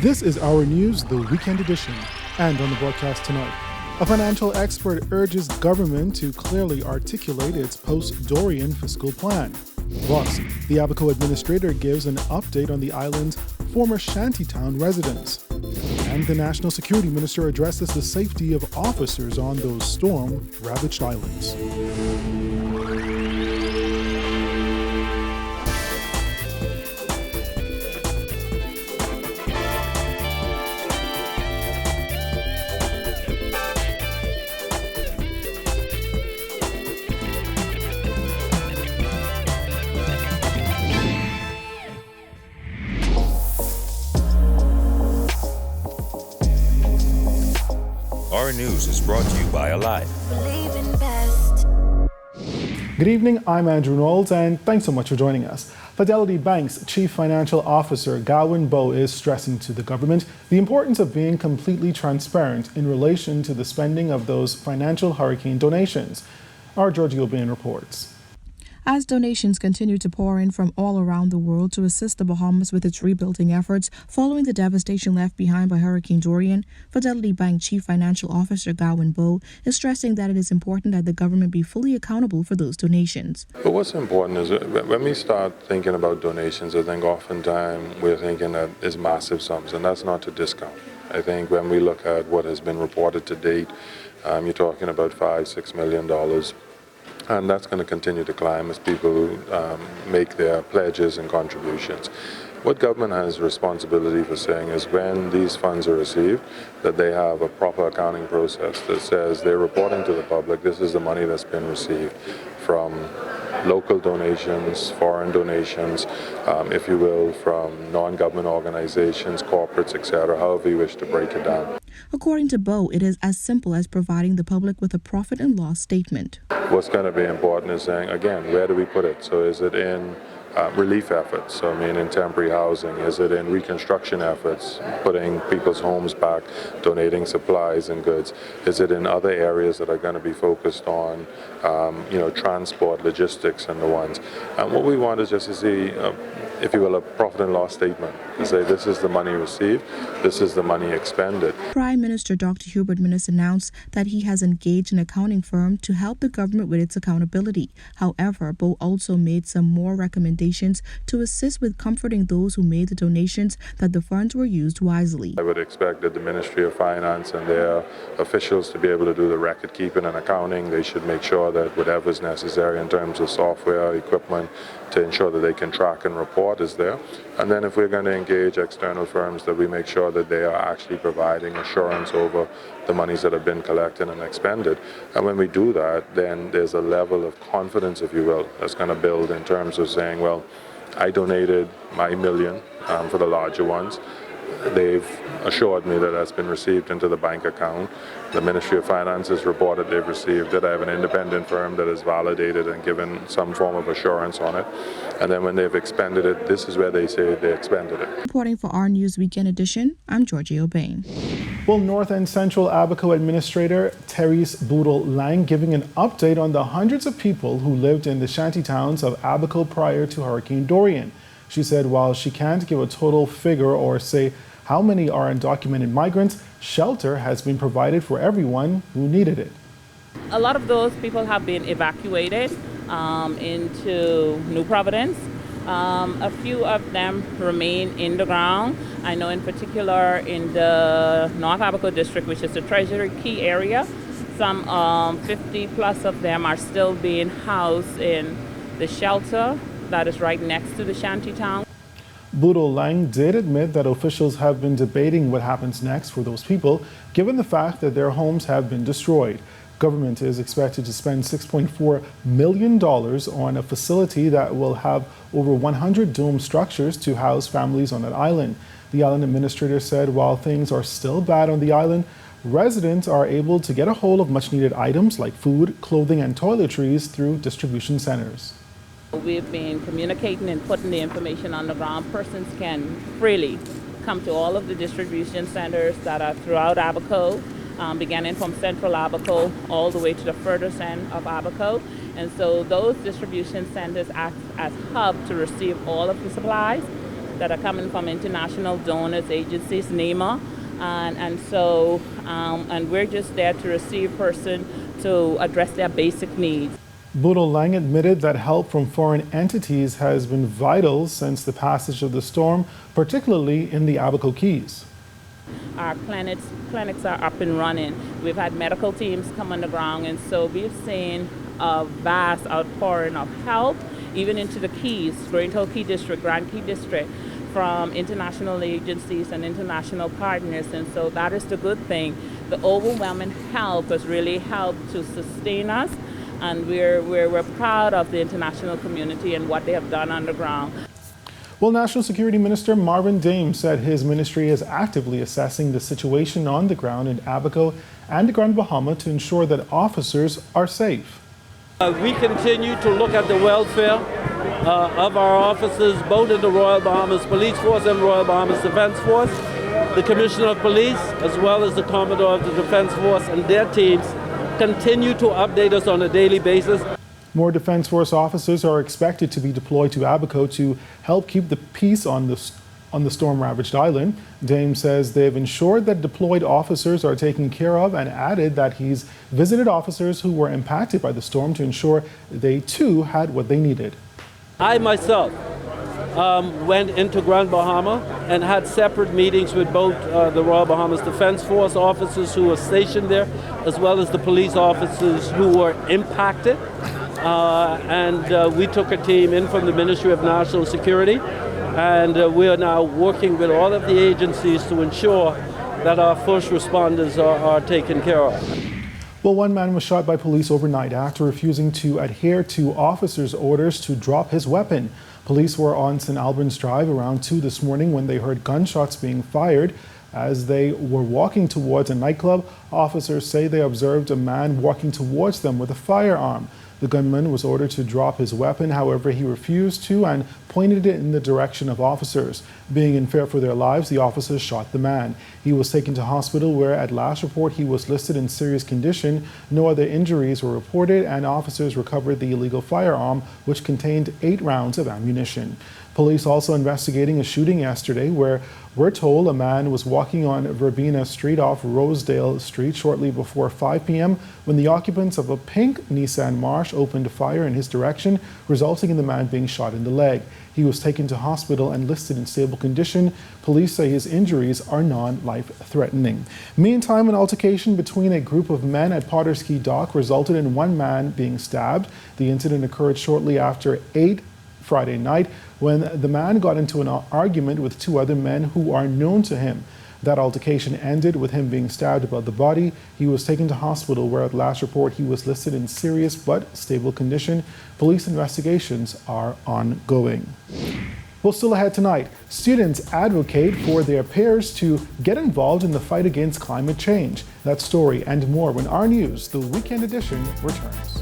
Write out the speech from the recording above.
This is our news, the weekend edition. And on the broadcast tonight, a financial expert urges government to clearly articulate its post-Dorian fiscal plan. Plus, the Abaco administrator gives an update on the island's former shantytown residents. And the National Security Minister addresses the safety of officers on those storm-ravaged islands. Our news is brought to you by Alive. Good evening, I'm Andrew Knowles, and thanks so much for joining us. Fidelity Bank's Chief Financial Officer, Gawain Bow, is stressing to the government the importance of being completely transparent in relation to the spending of those financial hurricane donations. Our Georgie O'Bain reports. As donations continue to pour in from all around the world to assist the Bahamas with its rebuilding efforts following the devastation left behind by Hurricane Dorian, Fidelity Bank Chief Financial Officer Gawain Bow is stressing that it is important that the government be fully accountable for those donations. But what's important is when we start thinking about donations, I think oftentimes we're thinking that it's massive sums, and that's not to discount. I think when we look at what has been reported to date, you're talking about $5-6 million. And that's going to continue to climb as people make their pledges and contributions. What government has responsibility for saying is when these funds are received, that they have a proper accounting process that says they're reporting to the public, this is the money that's been received from local donations, foreign donations, if you will, from non-government organizations, corporates, etc., however you wish to break it down. According to Bow, it is as simple as providing the public with a profit and loss statement. What's going to be important is saying, again, where do we put it? So is it in relief efforts? So I mean in temporary housing? Is it in reconstruction efforts, putting people's homes back, donating supplies and goods? Is it in other areas that are going to be focused on, transport, logistics and the ones? And what we want is just to see, if you will, a profit and loss statement to say this is the money received, this is the money expended. Prime Minister Dr. Hubert Minnis announced that he has engaged an accounting firm to help the government with its accountability. However, Bow also made some more recommendations to assist with comforting those who made the donations that the funds were used wisely. I would expect that the Ministry of Finance and their officials to be able to do the record keeping and accounting. They should make sure that whatever is necessary in terms of software, equipment, to ensure that they can track and report is there. And then if we're going to engage external firms, that we make sure that they are actually providing assurance over the monies that have been collected and expended. And when we do that, then there's a level of confidence, if you will, that's going to build in terms of saying, well, I donated my $1 million for the larger ones. They've assured me that that's been received into the bank account. The Ministry of Finance has reported they've received it. I have an independent firm that has validated and given some form of assurance on it. And then when they've expended it, this is where they say they expended it. Reporting for our News Weekend Edition, I'm Georgie O'Bain. Well, North and Central Abaco Administrator Therese Boodle Lang giving an update on the hundreds of people who lived in the shanty towns of Abaco prior to Hurricane Dorian. She said while she can't give a total figure or say how many are undocumented migrants, shelter has been provided for everyone who needed it. A lot of those people have been evacuated into New Providence. A few of them remain in the ground. I know in particular in the North Abaco district, which is the Treasury Key area, some 50 plus of them are still being housed in the shelter that is right next to the shantytown. Boodle Lang did admit that officials have been debating what happens next for those people, given the fact that their homes have been destroyed. Government is expected to spend $6.4 million on a facility that will have over 100 dome structures to house families on that island. The island administrator said while things are still bad on the island, residents are able to get a hold of much-needed items like food, clothing, and toiletries through distribution centers. We've been communicating and putting the information on the ground. Persons can freely come to all of the distribution centers that are throughout Abaco, beginning from Central Abaco all the way to the furthest end of Abaco. And so those distribution centers act as hubs to receive all of the supplies. that are coming from international donors, agencies, NEMA, and we're just there to receive person to address their basic needs. Boodle Lang admitted that help from foreign entities has been vital since the passage of the storm, particularly in the Abaco Keys. Our clinics are up and running. We've had medical teams come on the ground, and so we've seen a vast outpouring of help, even into the Keys, Great Hill Key District, Grand Key District, from international agencies and international partners, and so that is the good thing. The overwhelming help has really helped to sustain us, and we're proud of the international community and what they have done on the ground. Well, National Security Minister Marvin Dame said his ministry is actively assessing the situation on the ground in Abaco and the Grand Bahama to ensure that officers are safe. We continue to look at the welfare of our officers, both in the Royal Bahamas Police Force and Royal Bahamas Defense Force. The Commissioner of Police, as well as the Commodore of the Defense Force and their teams, continue to update us on a daily basis. More Defense Force officers are expected to be deployed to Abaco to help keep the peace on the storm-ravaged island. Dame says they've ensured that deployed officers are taken care of and added that he's visited officers who were impacted by the storm to ensure they too had what they needed. I myself went into Grand Bahama and had separate meetings with both the Royal Bahamas Defense Force officers who were stationed there, as well as the police officers who were impacted. We took a team in from the Ministry of National Security, and we are now working with all of the agencies to ensure that our first responders are taken care of. Well, one man was shot by police overnight after refusing to adhere to officers' orders to drop his weapon. Police were on St. Albans Drive around 2 this morning when they heard gunshots being fired. As they were walking towards a nightclub, officers say they observed a man walking towards them with a firearm. The gunman was ordered to drop his weapon, however, he refused to and pointed it in the direction of officers. Being in fear for their lives, the officers shot the man. He was taken to hospital where, at last report, he was listed in serious condition. No other injuries were reported, and officers recovered the illegal firearm, which contained 8 rounds of ammunition. Police also investigating a shooting yesterday where we're told a man was walking on Verbena Street off Rosedale Street shortly before 5 p.m. when the occupants of a pink Nissan March opened fire in his direction, resulting in the man being shot in the leg. He was taken to hospital and listed in stable condition. Police say his injuries are non-life-threatening. Meantime, an altercation between a group of men at Potters Key Dock resulted in one man being stabbed. The incident occurred shortly after 8 Friday night when the man got into an argument with 2 other men who are known to him. That altercation ended with him being stabbed above the body. He was taken to hospital where at last report he was listed in serious but stable condition. Police investigations are ongoing. Well, still ahead tonight, students advocate for their peers to get involved in the fight against climate change. That story and more when our news, the weekend edition, returns.